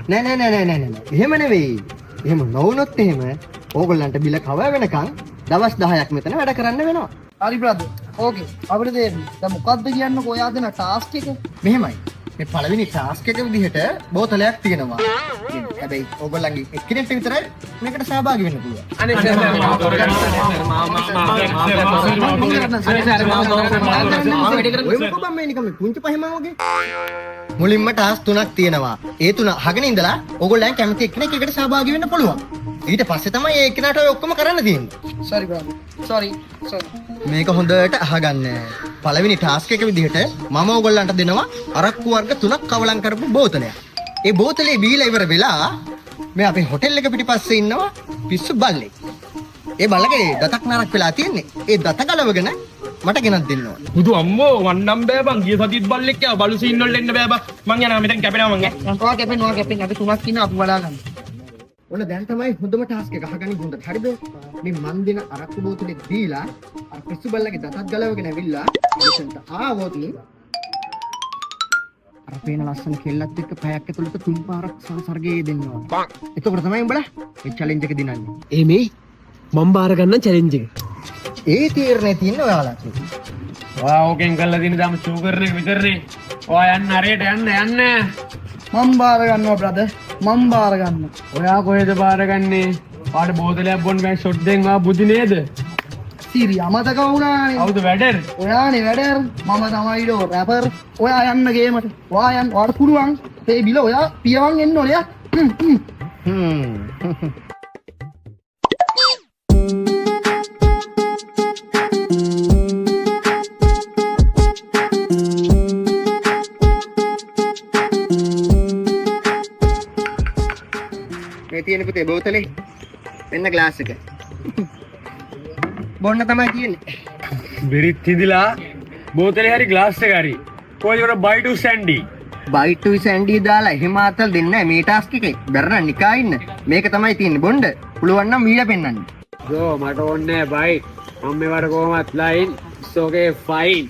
නෑ. එහෙම නෙවෙයි. එහෙම නොවුනොත් එහෙම ඕගොල්ලන්ට බිල කව වෙනකන් දවස් 10ක් මෙතන වැඩ කරන්න වෙනවා. හරි බ්‍රදර්. ඕකේ. අපිට තේරෙනවා. දැන් මොකද්ද කියන්නකෝ ඔයා දෙන ටාස්ක් එක? මෙහෙමයි. මේ පළවෙනි ටාස්ක් එක විදිහට බෝතලයක් තියෙනවා. හැබැයි ඕගොල්ලන්ගේ එක්කෙනෙක්ට විතරයි මේකට සහභාගී වෙන්න පුළුවන්. අනේ සර් ඔය මොකද මේ නිකන් පුංචි පහම වගේ. මුලින්ම ටාස්ක් 3ක් තියෙනවා. ඒ 3 අහගෙන ඉඳලා ඕගොල්ලන් කැමති එක්කෙනෙක් එකට සහභාගී වෙන්න පුළුවන්. ඊට පස්සේ තමයි ඒ එක්කෙනාට ඔය ඔක්කොම කරන්න තියෙන්නේ. Sorry brother. සෝරි. මේක හොඳට අහගන්න. පළවෙනි ටාස්ක් එක විදිහට මම ඕගොල්ලන්ට දෙනවා අරක්කු වර්ග 3ක් කවලම් කරපු බෝතලයක්. ඒ බෝතලේ බීලා ඉවර වෙලා මේ අපේ හොටෙල් එක පිටිපස්සේ ඉන්නවා පිස්සු බල්ලෙක්. ඒ බල්ලගේ දතක් නරක් වෙලා තියෙන්නේ. ඒ දත ගලවගෙන මට ගෙනත් දෙන්න ඕන. බුදු අම්මෝ වන්නම් බෑ බං ගිය සතිත් බල්ලෙක් ආව බලු සීන් වල එන්න බෑ බං මං යනවා මෙතෙන් කැපෙනවා මං ඔයා කැපෙන්න අපි තුනක් ඉන්නවා අපි බලා ගන්න. ඔන්න දැන් තමයි හොඳම ටාස්ක් එක අහගන්න හොඳට. හරිද? මේ මන් දෙන අරක්කු බෝතලේ දීලා අර පිස්සු බල්ලගේ දතක් ගලවගෙන ඇවිල්ලා මෙතනට ආවොත් අර පේන ලස්සන කෙල්ලත් එක්ක පැයක් ඇතුළත 3 පාරක් සංසර්ගයේ දෙන්න ඕන. එතකොට තමයි උඹලා මේ චැලෙන්ජ් එක දිනන්නේ. මේ මම බාර ගන්න චැලෙන්ජ් එක. ඒ තීරණේ තියෙන ඔයාලට. ඔයා ඕකෙන් කරලා දින දාම ෂුගර් එක විතරනේ ඔයා යන්න හරියට යන්න මම බාර ගන්නවා බ්‍රදර්. මම බාර ගන්නවා. ඔයා කොහෙද බාරගන්නේ පාට බෝතලයක් බොන්න බෑ ෂොට් දෙන්න ඔයා බුදි නේද සීරි අමතක වුණානේ. අවුද වැඩර් ඔයානේ වැඩර්. මම තමයි ඩෝ රැපර්. ඔයා යන්න ගේමට. ඔයා යන්න. ඔයාට පුළුවන්. මේ බිල ඔයා පියවන් එන්න ඕනේ. මේ තියෙන පුතේ බෝතලේ මෙන්න ග්ලාස් එක. බොන්න තමයි තියෙන්නේ. බෙරිත් හිදිලා බෝතලේ හරි ග්ලාස් එක හරි කොයිවර බයිටු සැන්ඩි බයිට් උයි සැන්ඩි දාලා එහෙම ආතල් දෙන්නේ නැහැ මේ ටාස්ක් එකේ. බැරනම් නිකා ඉන්න. මේක තමයි තියෙන්නේ බොන්න. පුළුවන් නම් මීලා පෙන්නන්න. ගෝ මට ඕනේ බයි මම මේවට කොහොමත් ලයින් it's okay fine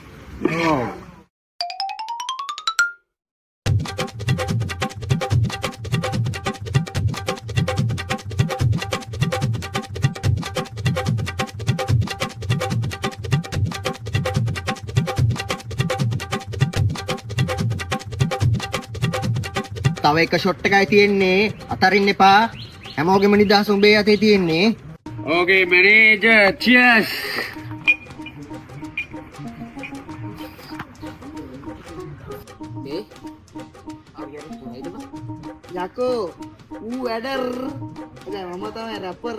තව එක ෂොට් එකයි තියෙන්නේ. අතරින්න එපා. හැමෝගෙම නිදහස උඹේ අතේ තියෙන්නේ. okay manager cheers යකෝ ඌ වැඩර්. දැන් මම තමයි රැපර්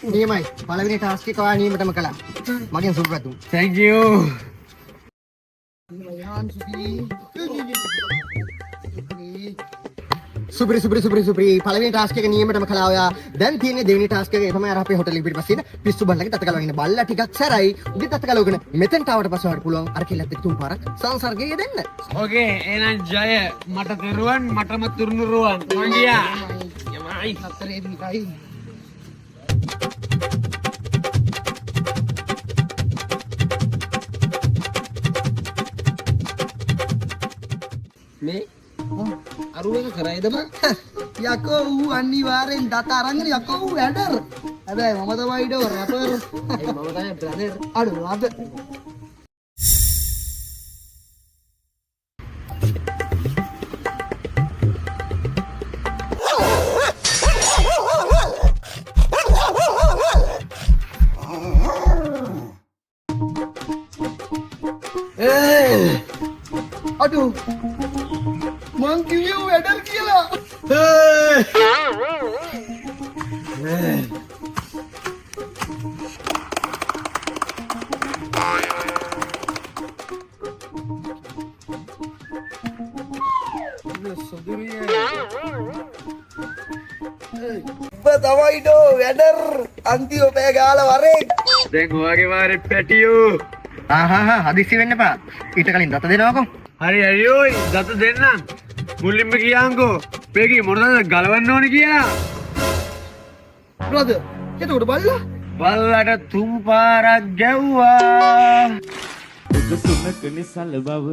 නියමයි. පළවෙනි ටාස්ක් එක ඔයා නියමටම කළා. මගෙන් සුබ පැතුම්. thank you සුපිරි. පළවෙනි ටාස්ක් එක නියමටම කළා ඔයා. දැන් තියෙන්නේ දෙවෙනි ටාස්ක් එක. ඒ තමයි අර අපේ හොටෙල් එක පිටිපස්සේ ඉන්න පිස්සු බල්ලගේ දත ගලවගෙන ඉන්න බල්ලා ටිකක් සැරයි. උගේ දත ගලවගෙන මෙතෙන්ට ආවට පස්සේ වඩ පුළුවන් අර කෙල්ලත් එක්ක 3 පාරක් සංසර්ගයේ දෙන්න. okay එහෙනම් ජය මට දරුවන් මටම තුරුනුරුවන් මං ගියා යමයි හතරේ දිනයි. මේ අරුවෙක කරයිද බං? යකෝ ඌ අනිවාර්යෙන් දත අරන් යකෝ ඌ වැඩර්. හැබැයි මම තමයි ඩෝ රැපර්. මම තමයි බ්‍රදර්. අඩු අද අඩු මං කිව්වේ වැඩර් කියලා. තමයි ඩෝ වැඩර්. අන්තිම පෑ ගාලා වරේ. දැන් ඔයාගේ වාරේ පැටියෝ හදිස්සි වෙන්න එපා. ඊට කලින් දත දෙනවකෝ. හරි අයියෝයි දත දෙන්නම් මුලින්ම කියන්කෝ පේකි මොනවද ගලවන්න ඕනේ කියලා බ්‍රදර් එතකොට බල්ලා බල්ලට තුන් පාරක් ගැව්වා. සුනක නිසල බව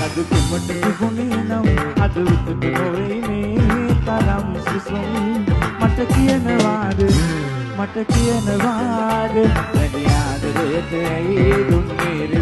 අද කුමට තිබුණේ නම් අද විතට නොවේ මේ තරම් සුසුම් මට කියනවාද වැඩි ආදරයට ඇයි දුන්නේ